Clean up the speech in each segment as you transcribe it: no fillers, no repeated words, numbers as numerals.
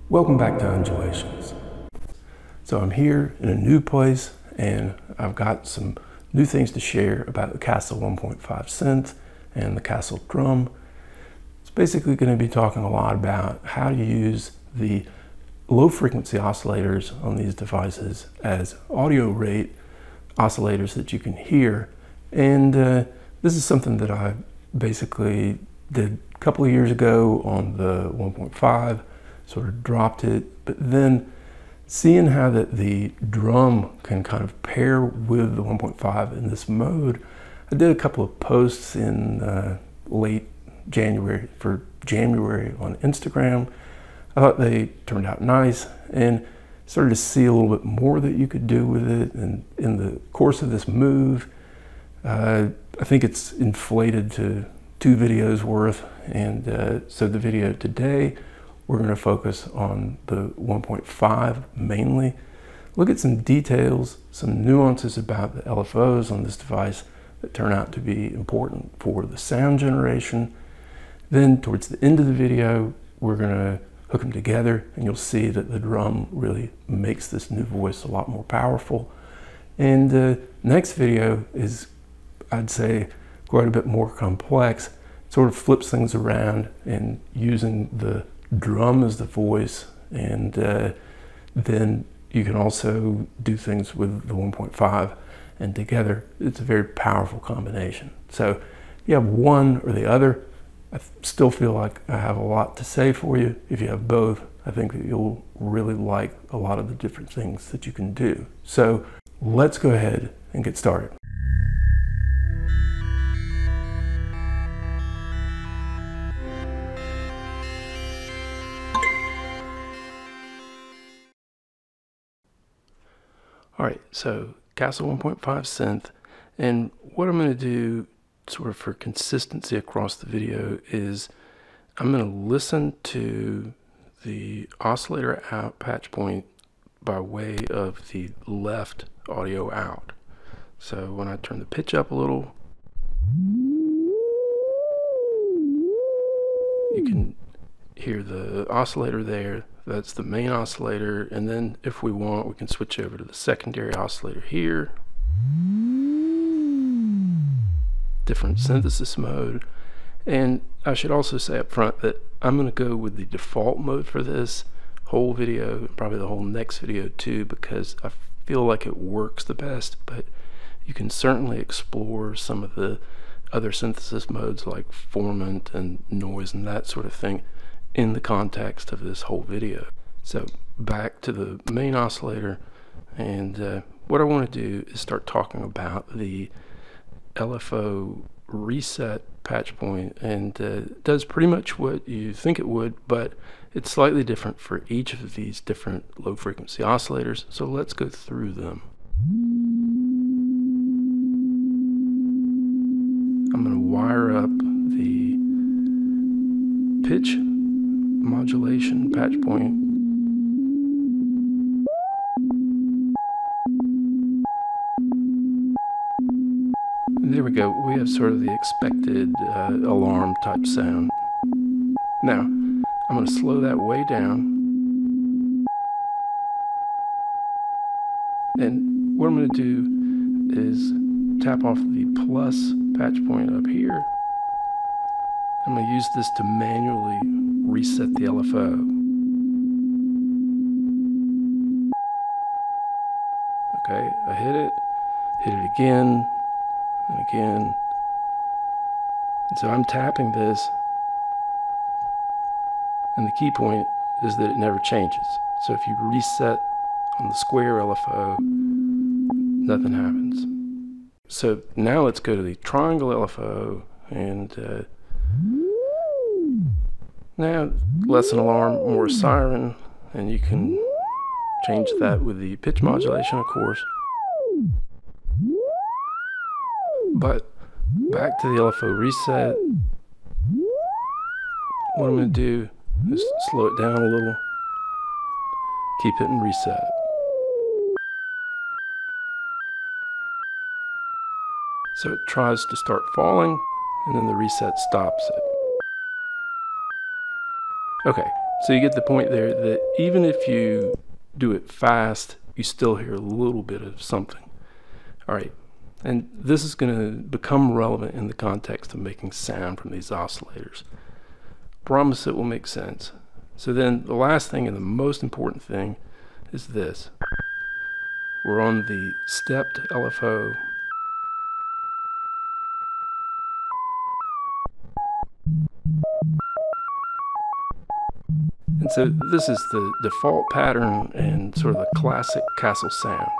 Welcome back to Undulations. So I'm here in a new place and I've got some new things to share about the Kastle 1.5 synth and the Kastle drum. It's basically going to be talking a lot about how to use the low frequency oscillators on these devices as audio rate oscillators that you can hear. And this is something that I basically did a couple of years ago on the 1.5. Sort of dropped it, but then seeing how that the drum can kind of pair with the 1.5 in this mode, I did a couple of posts in late January for January on Instagram. I thought they turned out nice and started to see a little bit more that you could do with it. And in the course of this move, I think it's inflated to 2 videos worth. And so the video today, we're going to focus on the 1.5 mainly, look at some details, some nuances about the LFOs on this device that turn out to be important for the sound generation. Then towards the end of the video, we're going to hook them together and you'll see that the drum really makes this new voice a lot more powerful. And the next video is, I'd say, quite a bit more complex. It sort of flips things around and using the drum as the voice, and then you can also do things with the 1.5, and together it's a very powerful combination. So if you have one or the other, I still feel like I have a lot to say for you. If you have both, I think that you'll really like a lot of the different things that you can do. So let's go ahead and get started. All right, so Kastle 1.5 synth, and what I'm going to do sort of for consistency across the video is I'm going to listen to the oscillator out patch point by way of the left audio out. So when I turn the pitch up a little, you can hear the oscillator there. That's the main oscillator, and then if we want, we can switch over to the secondary oscillator here. Different synthesis mode. And I should also say up front that I'm going to go with the default mode for this whole video, probably the whole next video too, because I feel like it works the best, but you can certainly explore some of the other synthesis modes like formant and noise and that sort of thing in the context of this whole video. So back to the main oscillator, and what I want to do is start talking about the LFO reset patch point, and it does pretty much what you think it would, but it's slightly different for each of these different low frequency oscillators. So let's go through them. I'm going to wire up the pitch modulation patch point. There we go. We have sort of the expected alarm type sound. Now, I'm going to slow that way down. And what I'm going to do is tap off the plus patch point up here. I'm going to use this to manually reset the LFO. Okay, I hit it again, and again. And so I'm tapping this, and the key point is that it never changes. So if you reset on the square LFO, nothing happens. So now let's go to the triangle LFO, and now less an alarm, more a siren, and you can change that with the pitch modulation, of course. But back to the LFO reset. What I'm going to do is slow it down a little, keep hitting reset. So it tries to start falling, and then the reset stops it. Okay, so you get the point there that even if you do it fast, you still hear a little bit of something. All right, and this is going to become relevant in the context of making sound from these oscillators. Promise it will make sense. So then the last thing and the most important thing is this. We're on the stepped LFO. And so this is the default pattern and sort of the classic Kastle sound.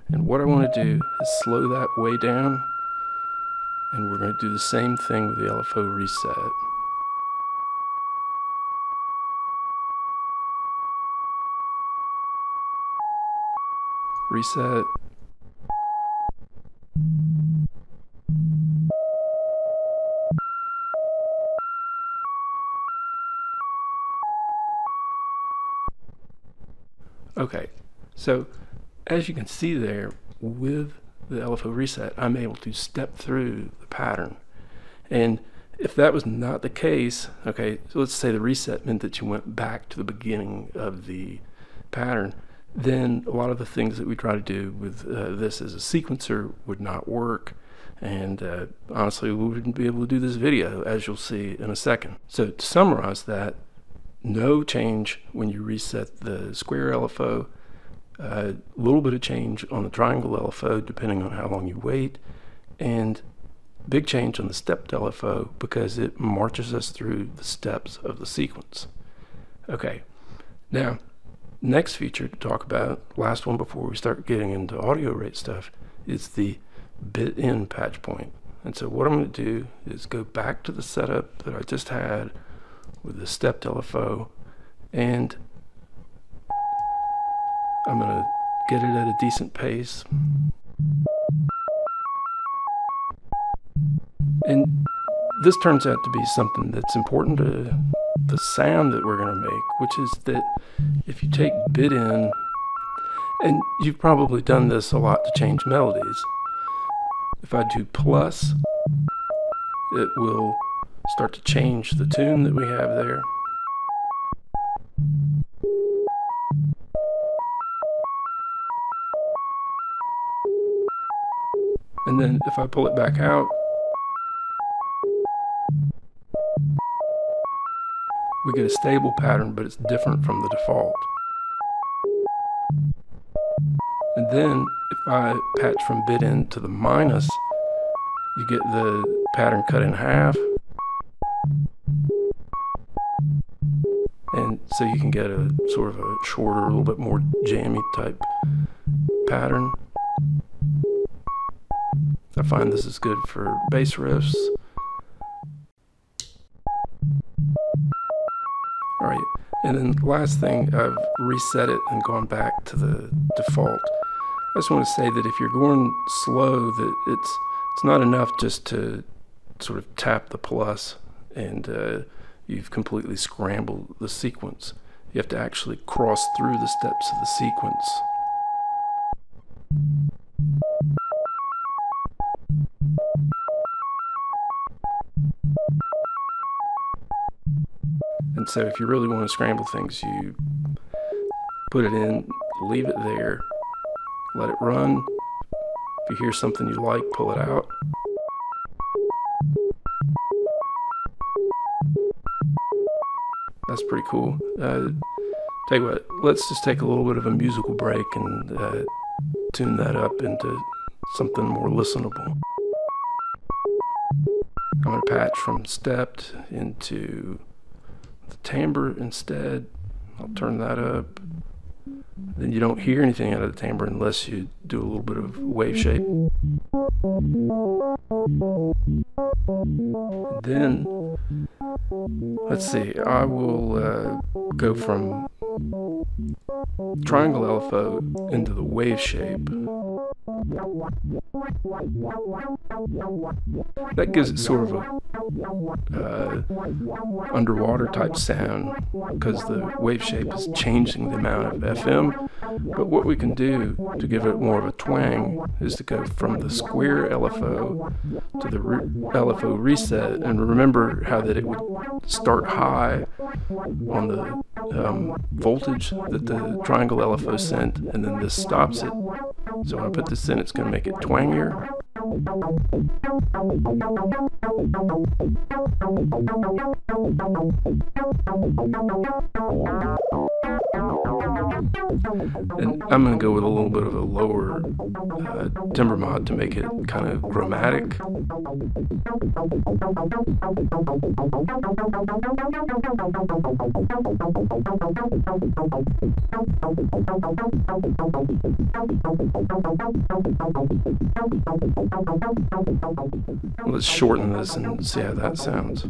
And what I want to do is slow that way down, and we're going to do the same thing with the LFO reset. Reset. Okay, so as you can see there, with the LFO reset, I'm able to step through the pattern. And if that was not the case, okay, so let's say the reset meant that you went back to the beginning of the pattern, then a lot of the things that we try to do with this as a sequencer would not work. And honestly, we wouldn't be able to do this video, as you'll see in a second. So to summarize that, no change when you reset the square LFO, a little bit of change on the triangle LFO depending on how long you wait, and big change on the stepped LFO because it marches us through the steps of the sequence. Okay, now next feature to talk about, last one before we start getting into audio rate stuff, is the bit-in patch point. And so what I'm going to do is go back to the setup that I just had with the stepped LFO, and I'm going to get it at a decent pace. And this turns out to be something that's important to the sound that we're going to make, which is that if you take bit-in, and you've probably done this a lot to change melodies, if I do plus, it will start to change the tune that we have there. And then if I pull it back out, we get a stable pattern, but it's different from the default. And then if I patch from bit-in to the minus, you get the pattern cut in half. And so you can get a sort of a shorter, a little bit more jammy type pattern. I find this is good for bass riffs. All right, and then last thing, I've reset it and gone back to the default. I just want to say that if you're going slow, that it's not enough just to sort of tap the plus and you've completely scrambled the sequence. You have to actually cross through the steps of the sequence. And so if you really want to scramble things, you put it in, leave it there, let it run. If you hear something you like, pull it out. That's pretty cool. Tell you what, let's just take a little bit of a musical break and tune that up into something more listenable. I'm going to patch from stepped into the timbre instead. I'll turn that up. Then you don't hear anything out of the timbre unless you do a little bit of wave shape. Then, let's see, I will go from triangle LFO into the wave shape. That gives it sort of a underwater type sound because the wave shape is changing the amount of FM. But what we can do to give it more of a twang is to go from the square LFO to the LFO reset, and remember how that it would start high on the voltage that the triangle LFO sent, and then this stops it. So when I put this in, it's going to make it twangier. And I'm going to go with a little bit of a lower timbre mod to make it kind of chromatic. Let's shorten this and see how that sounds.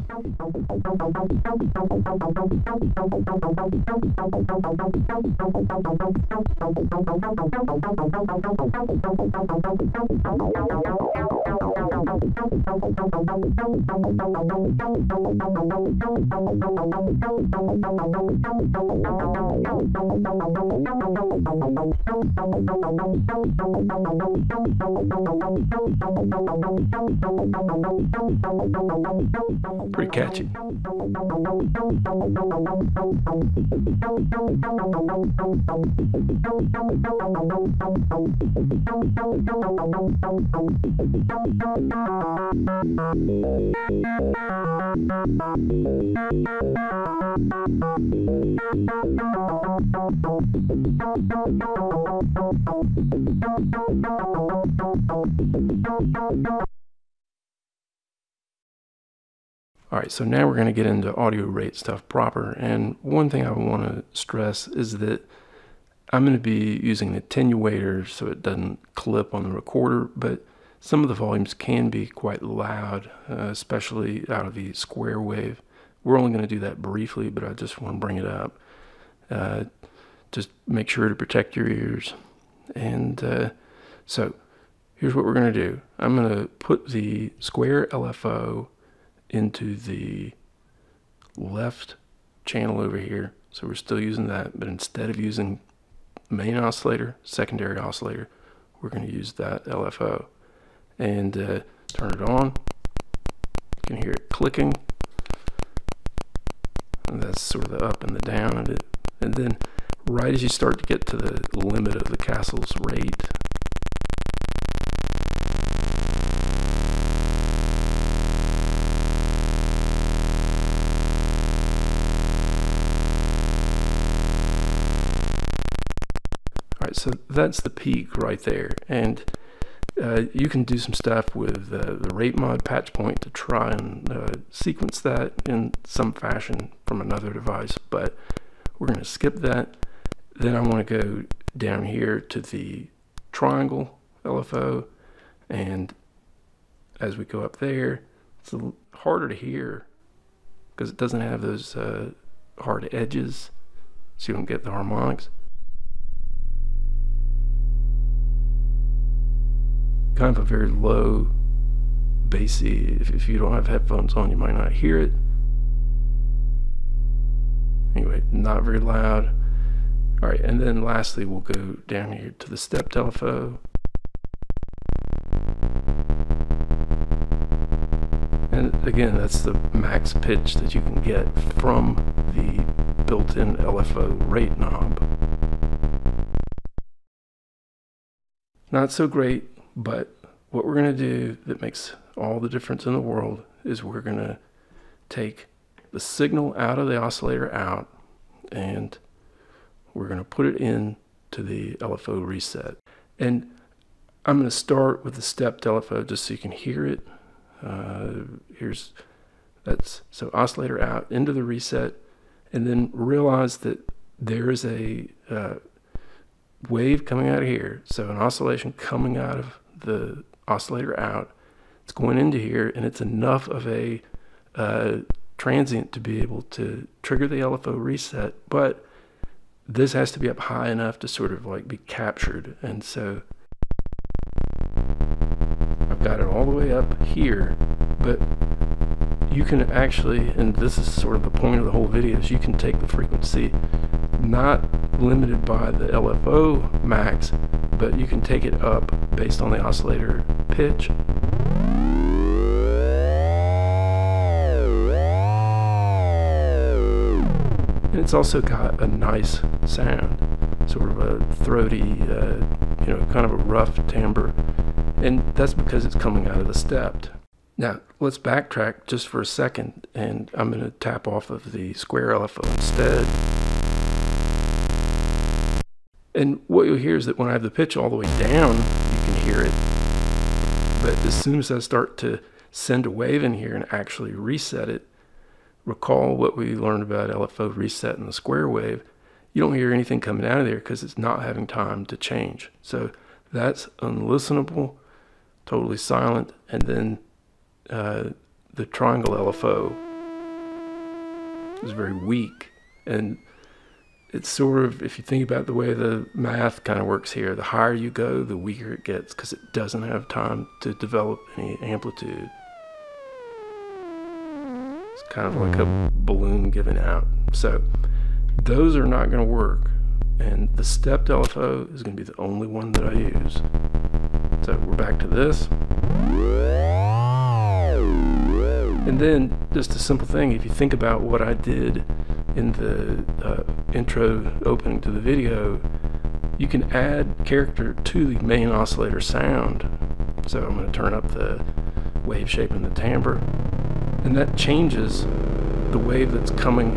Pretty catchy. Alright, so now we're going to get into audio rate stuff proper, and one thing I want to stress is that I'm going to be using an attenuator so it doesn't clip on the recorder, but some of the volumes can be quite loud, especially out of the square wave. We're only going to do that briefly, but I just want to bring it up. Just make sure to protect your ears. And so here's what we're going to do. I'm going to put the square LFO into the left channel over here. So we're still using that, but instead of using main oscillator, secondary oscillator, we're going to use that LFO. And turn it on. You can hear it clicking. And that's sort of the up and the down of it. And then right as you start to get to the limit of the Kastles rate, alright, so that's the peak right there. And you can do some stuff with the rate mod patch point to try and sequence that in some fashion from another device, but we're going to skip that. Then I want to go down here to the triangle LFO, and as we go up there, it's a little harder to hear because it doesn't have those hard edges, so you don't get the harmonics. Kind of a very low, bassy. If you don't have headphones on, you might not hear it. Anyway, not very loud. All right, and then lastly, we'll go down here to the stepped LFO. And again, that's the max pitch that you can get from the built-in LFO rate knob. Not so great. But what we're going to do that makes all the difference in the world is we're going to take the signal out of the oscillator out, and we're going to put it in to the LFO reset. And I'm going to start with the stepped LFO just so you can hear it. So oscillator out into the reset, and then realize that there is a wave coming out of here. So an oscillation coming out of the oscillator out. It's going into here, and it's enough of a transient to be able to trigger the LFO reset, but this has to be up high enough to sort of like be captured. And so I've got it all the way up here, but you can actually, and this is sort of the point of the whole video, is you can take the frequency, not limited by the LFO max, but you can take it up based on the oscillator pitch. And it's also got a nice sound, sort of a throaty, you know, kind of a rough timbre, and that's because it's coming out of the stepped. Now, let's backtrack just for a second, and I'm going to tap off of the square LFO instead. And what you'll hear is that when I have the pitch all the way down, you can hear it. But as soon as I start to send a wave in here and actually reset it, recall what we learned about LFO reset and the square wave, you don't hear anything coming out of there because it's not having time to change. So that's unlistenable, totally silent. And then the triangle LFO is very weak, and it's sort of, if you think about the way the math kind of works here, the higher you go, the weaker it gets because it doesn't have time to develop any amplitude. It's kind of like a balloon giving out. So those are not going to work, and the stepped LFO is going to be the only one that I use. So we're back to this. And then just a simple thing, if you think about what I did in the intro opening to the video, you can add character to the main oscillator sound. So I'm going to turn up the wave shape and the timbre, and that changes the wave that's coming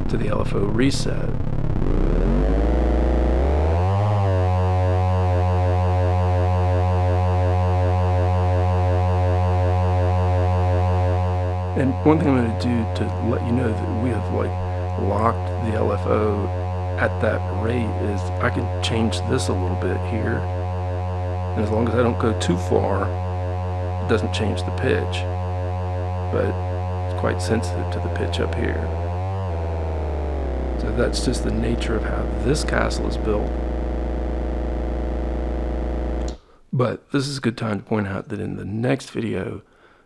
to the LFO reset. And one thing I'm going to do to let you know that we have like locked the LFO at that rate is I can change this a little bit here, and as long as I don't go too far, it doesn't change the pitch, but it's quite sensitive to the pitch up here. So that's just the nature of how this Kastle is built. But this is a good time to point out that in the next video,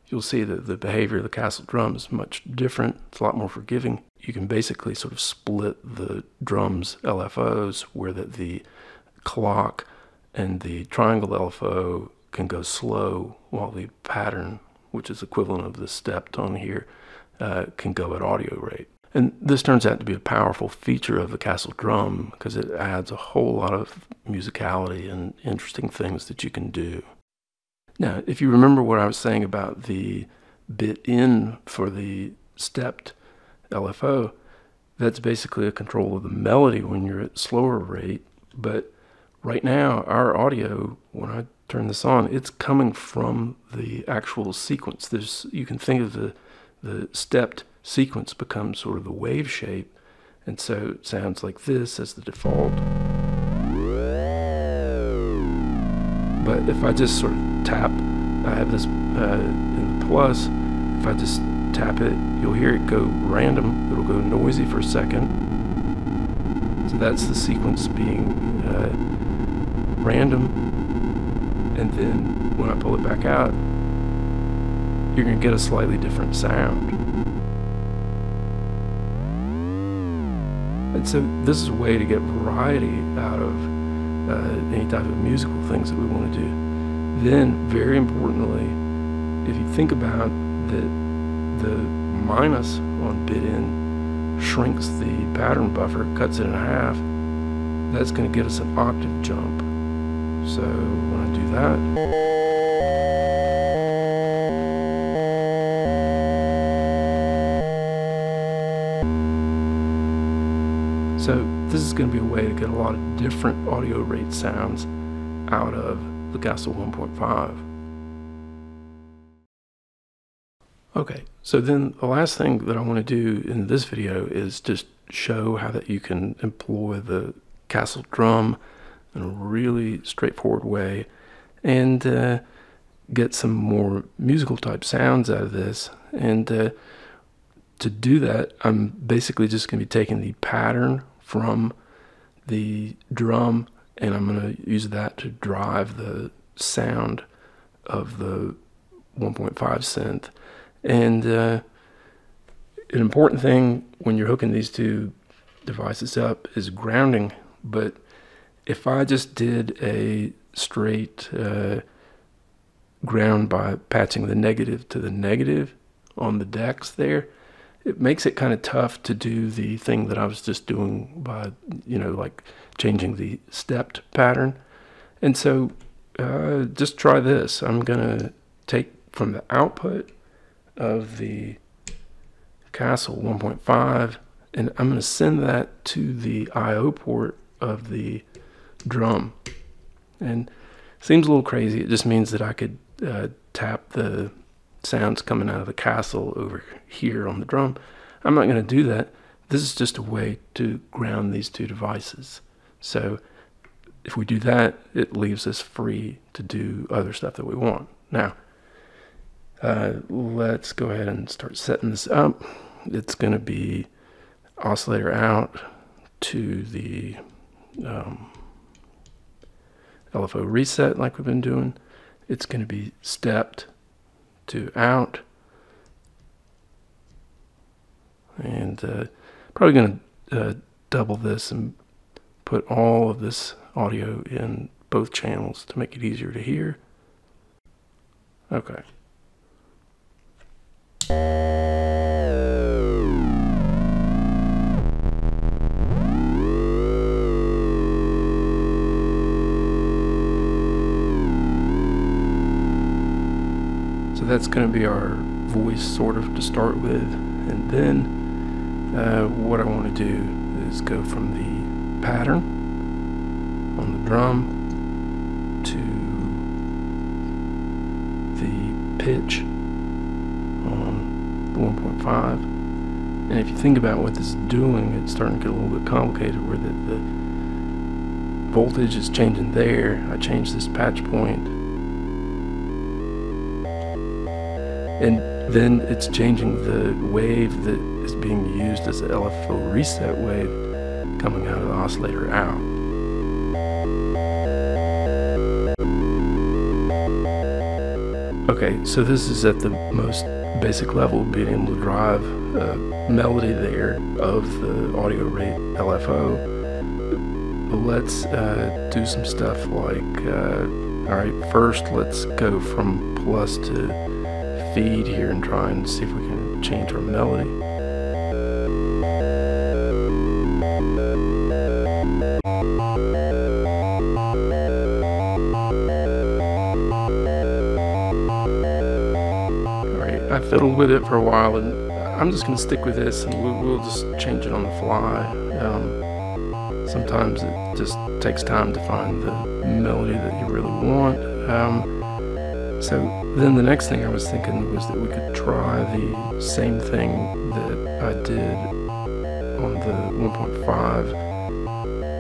you'll see that the behavior of the Kastle drum is much different. It's a lot more forgiving. You can basically sort of split the drum's LFOs where the clock and the triangle LFO can go slow while the pattern, which is equivalent of the stepped on here, can go at audio rate. And this turns out to be a powerful feature of the Kastle drum because it adds a whole lot of musicality and interesting things that you can do. Now, if you remember what I was saying about the bit-in for the stepped LFO, that's basically a control of the melody when you're at slower rate. But right now, our audio, when I turn this on, it's coming from the actual sequence. You can think of the stepped sequence becomes sort of the wave shape, and so it sounds like this as the default. But if I just sort of tap, I have this in the plus, if I just tap it, you'll hear it go random. It'll go noisy for a second. So that's the sequence being random. And then when I pull it back out, you're going to get a slightly different sound. And so this is a way to get variety out of any type of musical things that we want to do. Then, very importantly, if you think about that the minus on bit-in shrinks the pattern buffer, cuts it in half, that's going to get us an octave jump. So when I do that, so this is going to be a way to get a lot of different audio rate sounds out of the Kastle 1.5. Okay, so then the last thing that I want to do in this video is just show how that you can employ the Kastle drum in a really straightforward way and get some more musical type sounds out of this. And to do that, I'm basically just going to be taking the pattern from the drum, and I'm going to use that to drive the sound of the 1.5 synth. And an important thing when you're hooking these two devices up is grounding. But if I just did a straight ground by patching the negative to the negative on the decks there, it makes it kind of tough to do the thing that I was just doing by, like changing the stepped pattern. And so just try this. I'm gonna take from the output of the Kastle 1.5 and I'm gonna send that to the IO port of the drum. And it seems a little crazy. It just means that I could tap the sounds coming out of the Kastle over here on the drum. I'm not going to do that. This is just a way to ground these two devices. So if we do that, it leaves us free to do other stuff that we want. Now, let's go ahead and start setting this up. It's going to be oscillator out to the LFO reset like we've been doing. It's going to be stepped to out, and probably going to double this and put all of this audio in both channels to make it easier to hear. Okay. So that's going to be our voice sort of to start with, and then what I want to do is go from the pattern on the drum to the pitch on the 1.5. And if you think about what this is doing, it's starting to get a little bit complicated where the voltage is changing there. I changed this patch point, and then it's changing the wave that is being used as an LFO reset wave coming out of the oscillator out. Okay, so this is at the most basic level, being able to drive a melody there of the audio rate LFO. But let's do some stuff like, alright, first let's go from plus to feed here and try and see if we can change our melody. Alright, I fiddled with it for a while, and I'm just going to stick with this, and we'll just change it on the fly. Sometimes it just takes time to find the melody that you really want. So then the next thing I was thinking was that we could try the same thing that I did on the 1.5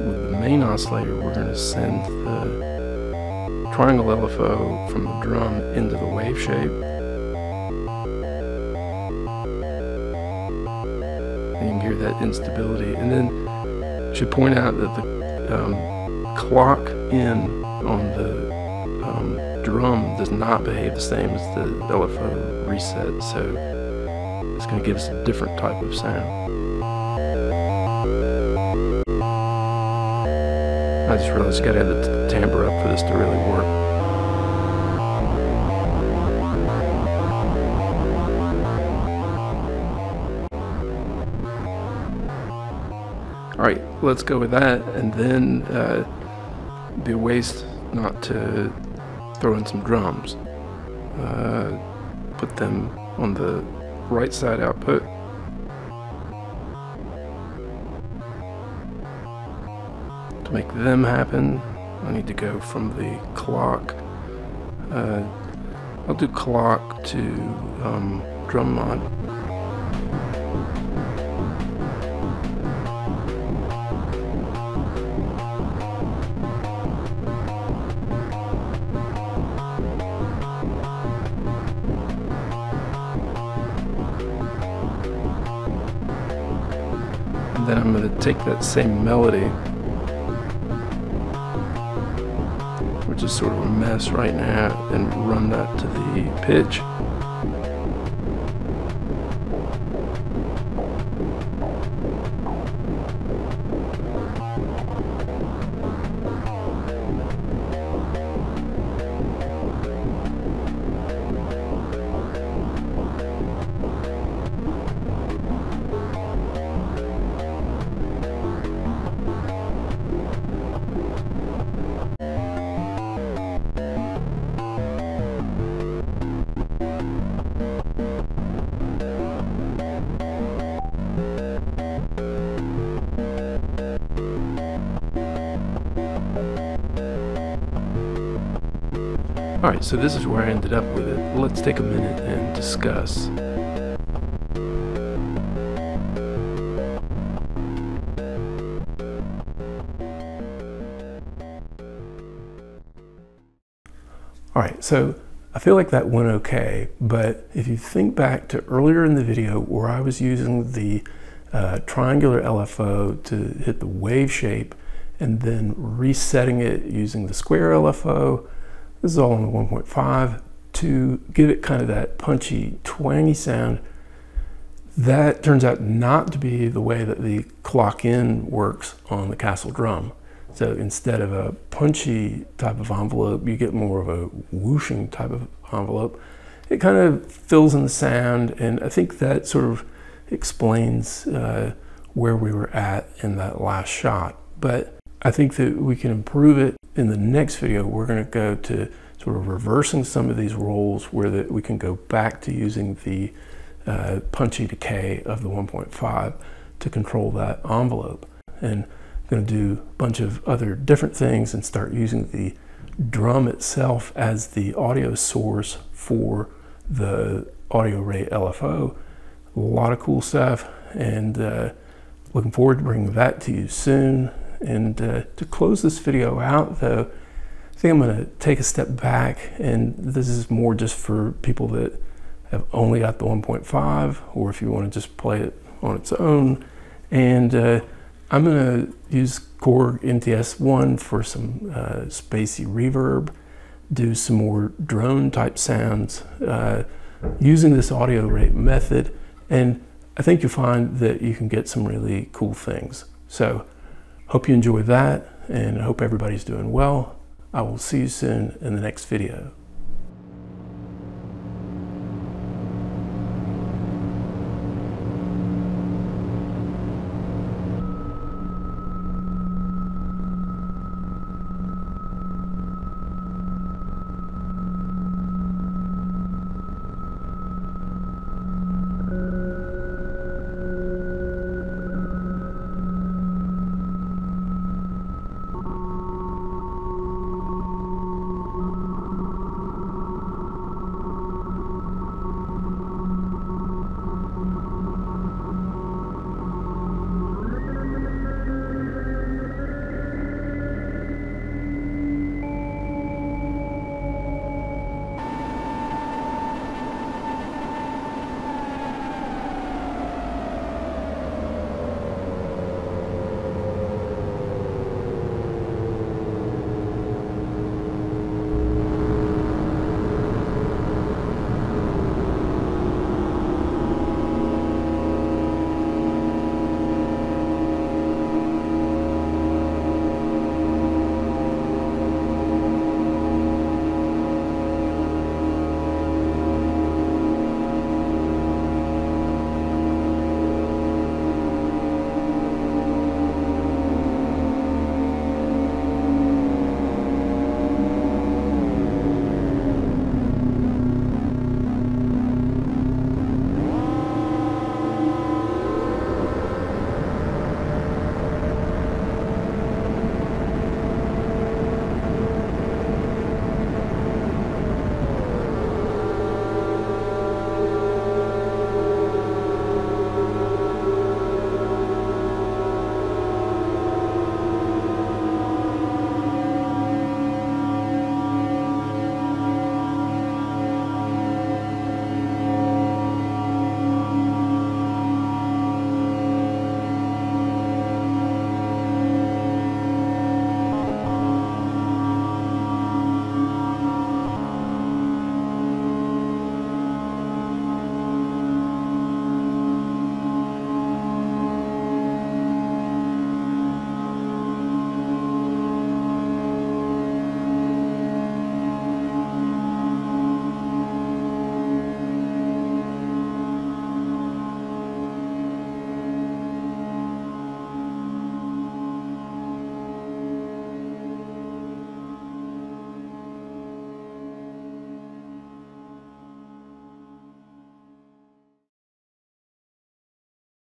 with the main oscillator. We're going to send the triangle LFO from the drum into the wave shape. And you can hear that instability. And then I should point out that the clock in on the drum does not behave the same as the LFO reset, so it's going to give us a different type of sound. I just realized you got to have the timbre up for this to really work. Alright, let's go with that, and then it'd be a waste not to throw in some drums. Put them on the right side output. To make them happen, I need to go from the clock. I'll do clock to drum mod. then I'm going to take that same melody, which is sort of a mess right now, and run that to the pitch. Alright, so this is where I ended up with it. Let's take a minute and discuss. Alright, so I feel like that went okay, but if you think back to earlier in the video where I was using the triangular LFO to hit the wave shape and then resetting it using the square LFO, this is all on the 1.5 to give it kind of that punchy, twangy sound. That turns out not to be the way that the clock in works on the Kastle drum. So instead of a punchy type of envelope, you get more of a whooshing type of envelope. It kind of fills in the sound, and I think that sort of explains where we were at in that last shot. But I think that we can improve it. In the next video, we're going to go to sort of reversing some of these roles where we can go back to using the punchy decay of the 1.5 to control that envelope. And I'm going to do a bunch of other different things and start using the drum itself as the audio source for the audio rate LFO. A lot of cool stuff, and looking forward to bringing that to you soon. And to close this video out though, I think I'm going to take a step back, and this is more just for people that have only got the 1.5, or if you want to just play it on its own. And I'm going to use Korg NTS1 for some spacey reverb, do some more drone type sounds using this audio rate method, and I think you'll find that you can get some really cool things. So hope you enjoy that, and I hope everybody's doing well. I will see you soon in the next video.